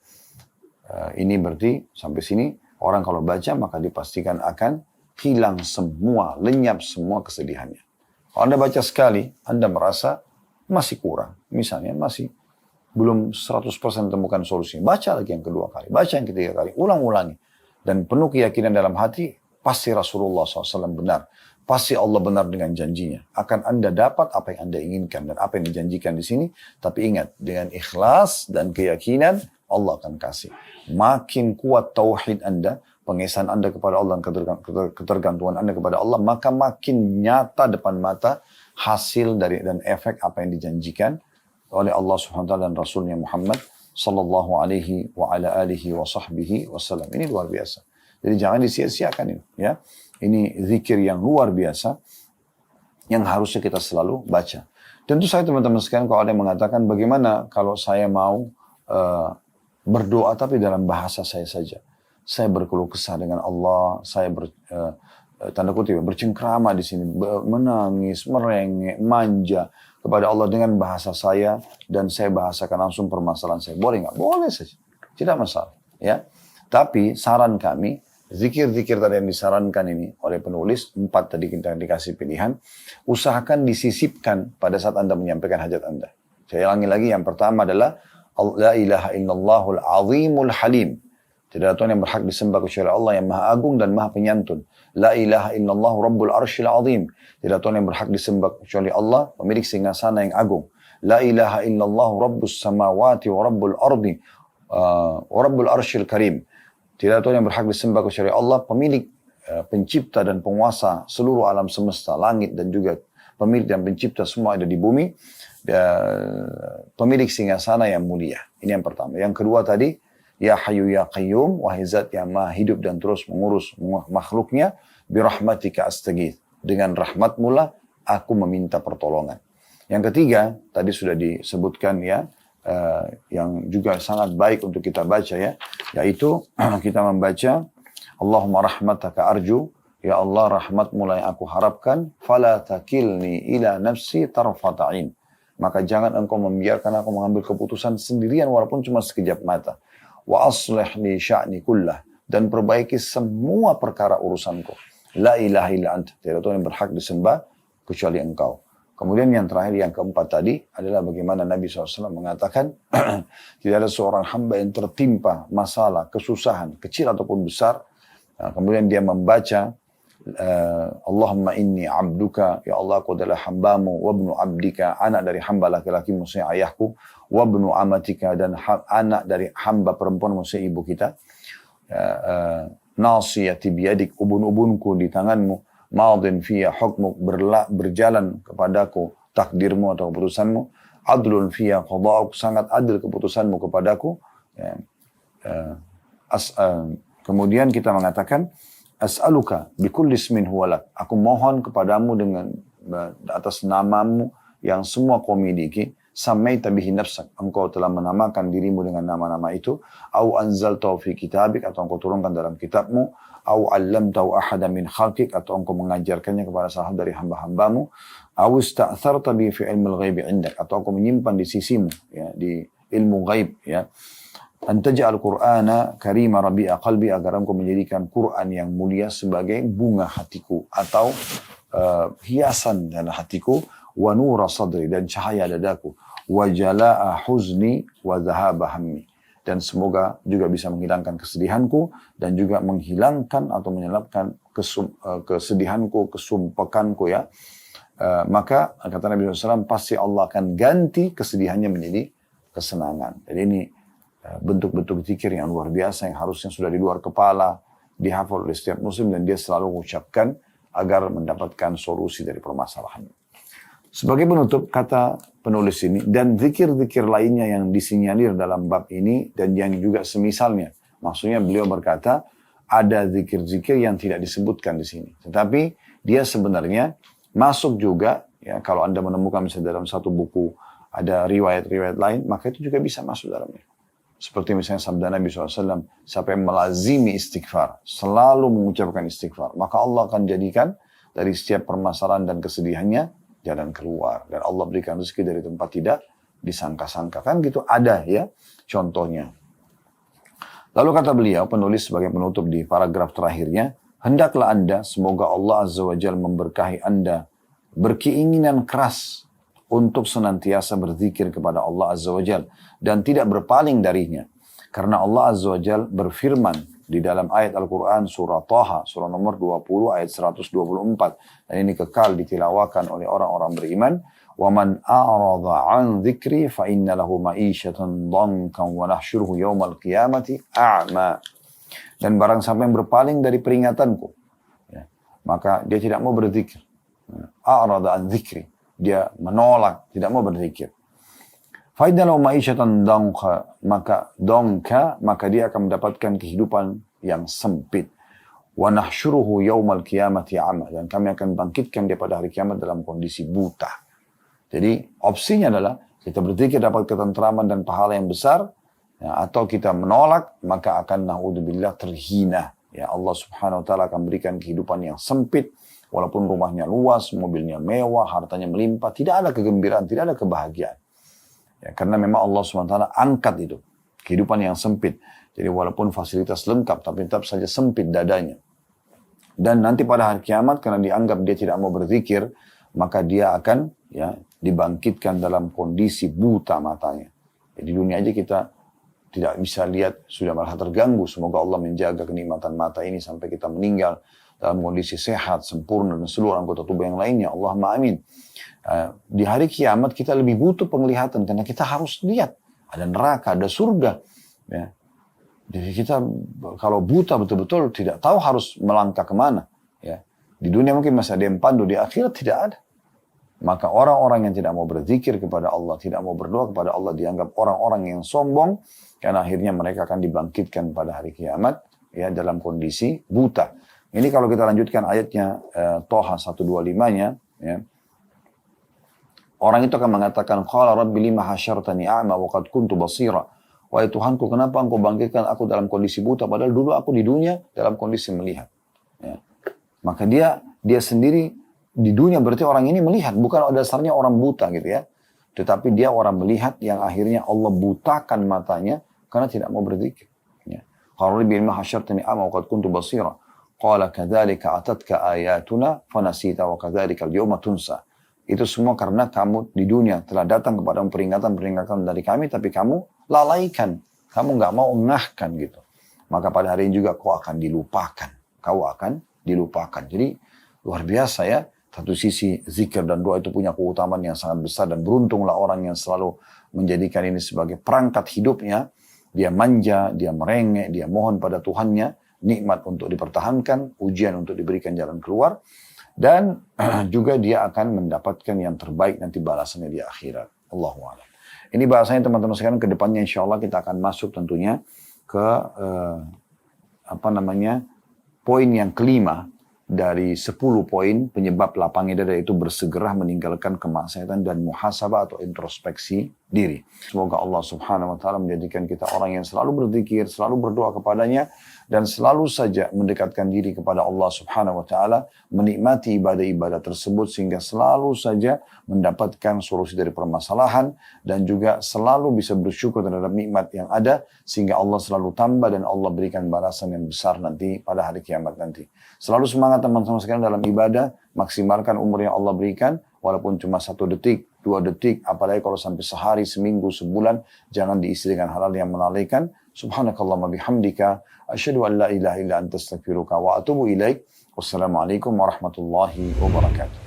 Ini berarti sampai sini orang kalau baca maka dipastikan akan hilang semua, lenyap semua kesedihannya. Kalau Anda baca sekali, Anda merasa masih kurang. Misalnya masih belum 100% temukan solusinya. Baca lagi yang kedua kali, baca yang ketiga kali, ulang-ulangi. Dan penuh keyakinan dalam hati, pasti Rasulullah SAW benar. Pasti Allah benar dengan janjinya. Akan Anda dapat apa yang Anda inginkan dan apa yang dijanjikan di sini. Tapi ingat, dengan ikhlas dan keyakinan, Allah akan kasih. Makin kuat tauhid Anda, pengesahan Anda kepada Allah dan ketergantungan Anda kepada Allah, maka makin nyata depan mata hasil dari dan efek apa yang dijanjikan oleh Allah Subhanahu wa taala dan Rasulnya Muhammad sallallahu alaihi wa ala alihi wa sahbihi wasallam. Ini luar biasa. Jadi jangan disia-siakan ini, ya. Ini zikir yang luar biasa yang harusnya kita selalu baca. Tentu saya teman-teman sekalian, kalau ada yang mengatakan bagaimana kalau saya mau berdoa tapi dalam bahasa saya saja. Saya berkeluh kesah dengan Allah, saya tanda kutip bercengkrama di sini, menangis, merengek, manja kepada Allah dengan bahasa saya dan saya bahasakan langsung permasalahan saya. Boleh nggak? Boleh saja, tidak masalah. Ya, tapi saran kami, zikir-zikir tadi yang disarankan ini oleh penulis 4 tadi kita dikasih pilihan, usahakan disisipkan pada saat Anda menyampaikan hajat Anda. Saya ulangi lagi, yang pertama adalah La ilaha illallahul azimul halim. Tidak ada Tuhan yang berhak disembah kecuali Allah yang maha agung dan maha penyantun. La ilaha illallah rabbul arshil azim. Tidak ada Tuhan yang berhak disembah kecuali Allah, pemilik singgasana yang agung. La ilaha illallah rabbus samawati wa rabbul ardi wa rabbul arshil karim. Tidak ada Tuhan yang berhak disembah kecuali Allah, pemilik pencipta dan penguasa seluruh alam semesta, langit dan juga pemilik dan pencipta semua ada di bumi. Pemilik singgasana yang mulia. Ini yang pertama. Yang kedua tadi, Ya Hayyu Ya Qayyum, wahai zat yang maha hidup dan terus mengurus makhluknya, birahmatika astaghith. Dengan rahmatmu lah aku meminta pertolongan. Yang ketiga, tadi sudah disebutkan ya, yang juga sangat baik untuk kita baca ya, yaitu kita membaca Allahumma rahmataka arju, ya Allah rahmatmu lah yang aku harapkan, fala takilni ila nafsi tarfata'in. Maka jangan engkau membiarkan aku mengambil keputusan sendirian walaupun cuma sekejap mata. Wa aslih li sya'ni kullah, dan perbaiki semua perkara urusanku. La ilaha illa anta, tidak ada Tuhan yang berhak disembah kecuali engkau. Kemudian yang terakhir, yang keempat tadi adalah bagaimana Nabi SAW mengatakan tidak ada seorang hamba yang tertimpa masalah, kesusahan, kecil ataupun besar. Nah, kemudian dia membaca Allahumma inni abduka, ya Allah aku adalah hambamu, wabnu abdika, anak dari hamba laki-laki maksudnya ayahku, wabnu amatika, dan anak dari hamba perempuan maksudnya ibu kita, nasiyati biyadik, ubun-ubunku di tanganmu, madin fiyya hukmuk, berjalan kepadaku takdirmu atau keputusanmu, adlun fiyya qada'uk, sangat adil keputusanmu kepadaku. Kemudian kita mengatakan as'aluka bikulli ismin huwalak, aku mohon kepadamu dengan atas namamu yang semua kau miliki, samaita bihi nafsak, engkau telah menamakan dirimu dengan nama-nama itu, au anzaltahu fi kitabik, atau engkau turunkan dalam kitabmu, au allamtahu ahada min khalqik, atau engkau mengajarkannya kepada salah dari hamba-hambamu, au ista'tharta bihi fi ilmil ghaibi indak, atau engkau menyimpan di sisimu ya, di ilmu ghaib ya. Antaja'al Qur'ana karima rabi'a qalbi, agar engkau menjadikan Quran yang mulia sebagai bunga hatiku atau hiasan dalam hatiku, wa nura sadri, dan cahaya dadaku, wa jala'a huzni wa dhahaba hammi, dan semoga juga bisa menghilangkan kesedihanku dan juga menghilangkan atau menyelapkan kesedihanku, kesumpekanku ya. Maka kata Nabi SAW, pasti Allah akan ganti kesedihannya menjadi kesenangan. Jadi ini bentuk-bentuk zikir yang luar biasa yang harusnya sudah di luar kepala, dihafal oleh setiap muslim, dan dia selalu mengucapkan agar mendapatkan solusi dari permasalahan. Sebagai penutup, kata penulis ini, dan zikir-zikir lainnya yang disinyalir dalam bab ini dan yang juga semisalnya. Maksudnya beliau berkata, ada zikir-zikir yang tidak disebutkan di sini. Tetapi dia sebenarnya masuk juga, ya, kalau Anda menemukan misalnya dalam satu buku ada riwayat-riwayat lain, maka itu juga bisa masuk dalamnya. Seperti misalnya sabda Nabi SAW, siapa yang melazimi istighfar, selalu mengucapkan istighfar, maka Allah akan jadikan dari setiap permasalahan dan kesedihannya jalan keluar. Dan Allah berikan rezeki dari tempat tidak disangka-sangka. Kan gitu ada ya contohnya. Lalu kata beliau, penulis sebagai penutup di paragraf terakhirnya, hendaklah Anda, semoga Allah Azza wa Jalla memberkahi Anda, berkeinginan keras untuk senantiasa berzikir kepada Allah Azza wa Jalla dan tidak berpaling darinya. Karena Allah Azza wa Jalla berfirman di dalam ayat Al-Quran surah Taha, surah nomor 20 ayat 124. Dan ini kekal ditilawakan oleh orang-orang beriman. وَمَنْ أَعْرَضَ عَنْ ذِكْرِي فَإِنَّ لَهُ مَعِيشَةً ضَنْكًا وَنَحْشُرُهُ يَوْمَ الْقِيَامَةِ أَعْمَى. Dan barang siapa yang berpaling dari peringatanku, ya, maka dia tidak mau berzikir. A'rada an dzikri, dia menolak, tidak mau berzikir. Faidalau ma'isyatan maka dia akan mendapatkan kehidupan yang sempit. Wa nahsyuruhu yaumal qiyamati a'ma, dan kami akan bangkitkan dia pada hari kiamat dalam kondisi buta. Jadi opsinya adalah kita berzikir dapat ketentraman dan pahala yang besar, ya, atau kita menolak maka akan na'udzubillah terhina. Ya, Allah Subhanahu wa taala akan berikan kehidupan yang sempit. Walaupun rumahnya luas, mobilnya mewah, hartanya melimpah, tidak ada kegembiraan, tidak ada kebahagiaan. Ya, karena memang Allah SWT angkat itu, kehidupan yang sempit. Jadi walaupun fasilitas lengkap, tapi tetap saja sempit dadanya. Dan nanti pada hari kiamat, karena dianggap dia tidak mau berzikir, maka dia akan ya dibangkitkan dalam kondisi buta matanya. Di dunia aja kita tidak bisa lihat, sudah malah terganggu. Semoga Allah menjaga kenikmatan mata ini sampai kita meninggal dalam kondisi sehat, sempurna, dan seluruh anggota tubuh yang lainnya. Allahumma amin. Di hari kiamat kita lebih butuh penglihatan, karena kita harus lihat. Ada neraka, ada surga. Ya. Jadi kita kalau buta betul-betul tidak tahu harus melangkah kemana. Ya. Di dunia mungkin masih ada yang pandu, di akhirat tidak ada. Maka orang-orang yang tidak mau berzikir kepada Allah, tidak mau berdoa kepada Allah, dianggap orang-orang yang sombong, karena akhirnya mereka akan dibangkitkan pada hari kiamat ya dalam kondisi buta. Ini kalau kita lanjutkan ayatnya Toha 125-nya, ya. Orang itu akan mengatakan, Qala Rabbi lima hasyartani a'ma wa qad kuntu basira. Wahai Tuhanku, kenapa engkau bangkitkan aku dalam kondisi buta, padahal dulu aku di dunia dalam kondisi melihat. Ya. Maka dia sendiri di dunia berarti orang ini melihat, bukan dasarnya orang buta gitu ya. Tetapi dia orang melihat yang akhirnya Allah butakan matanya karena tidak mau berzikir. Ya. Qala Rabbi lima hasyartani a'ma wa qad kuntu basira. Qala kadzalika atatka ayatuna fanasita wa kadzalika al-yawma tunsa. Itu semua karena kamu di dunia telah datang kepada peringatan-peringatan dari kami, tapi kamu lalaikan, kamu nggak mau ngahkan gitu. Maka pada hari ini juga kau akan dilupakan. Kau akan dilupakan. Jadi luar biasa ya. Satu sisi zikir dan doa itu punya keutamaan yang sangat besar, dan beruntunglah orang yang selalu menjadikan ini sebagai perangkat hidupnya. Dia manja, dia merengek, dia mohon pada Tuhannya. Nikmat untuk dipertahankan, ujian untuk diberikan jalan keluar, dan juga dia akan mendapatkan yang terbaik nanti balasannya di akhirat. Allahu a'lam. Ini bahasanya teman-teman sekalian, ke depannya insya Allah kita akan masuk tentunya ke poin yang kelima dari 10 poin penyebab lapangnya dada, itu bersegera meninggalkan kemaksiatan dan muhasabah atau introspeksi diri. Semoga Allah Subhanahu wa taala menjadikan kita orang yang selalu berzikir, selalu berdoa kepadanya, dan selalu saja mendekatkan diri kepada Allah Subhanahu wa taala, menikmati ibadah-ibadah tersebut sehingga selalu saja mendapatkan solusi dari permasalahan, dan juga selalu bisa bersyukur terhadap nikmat yang ada sehingga Allah selalu tambah dan Allah berikan balasan yang besar nanti pada hari kiamat nanti. Selalu semangat teman-teman sekalian dalam ibadah, maksimalkan umur yang Allah berikan, walaupun cuma 1 detik, 2 detik, apalagi kalau sampai sehari, seminggu, sebulan, jangan diisi dengan hal-hal yang melalaikan. Subhanakallahumma bihamdika, asyhadu an la ilaha illa anta astaghfiruka wa atubu ilaik. Wassalamualaikum warahmatullahi wabarakatuh.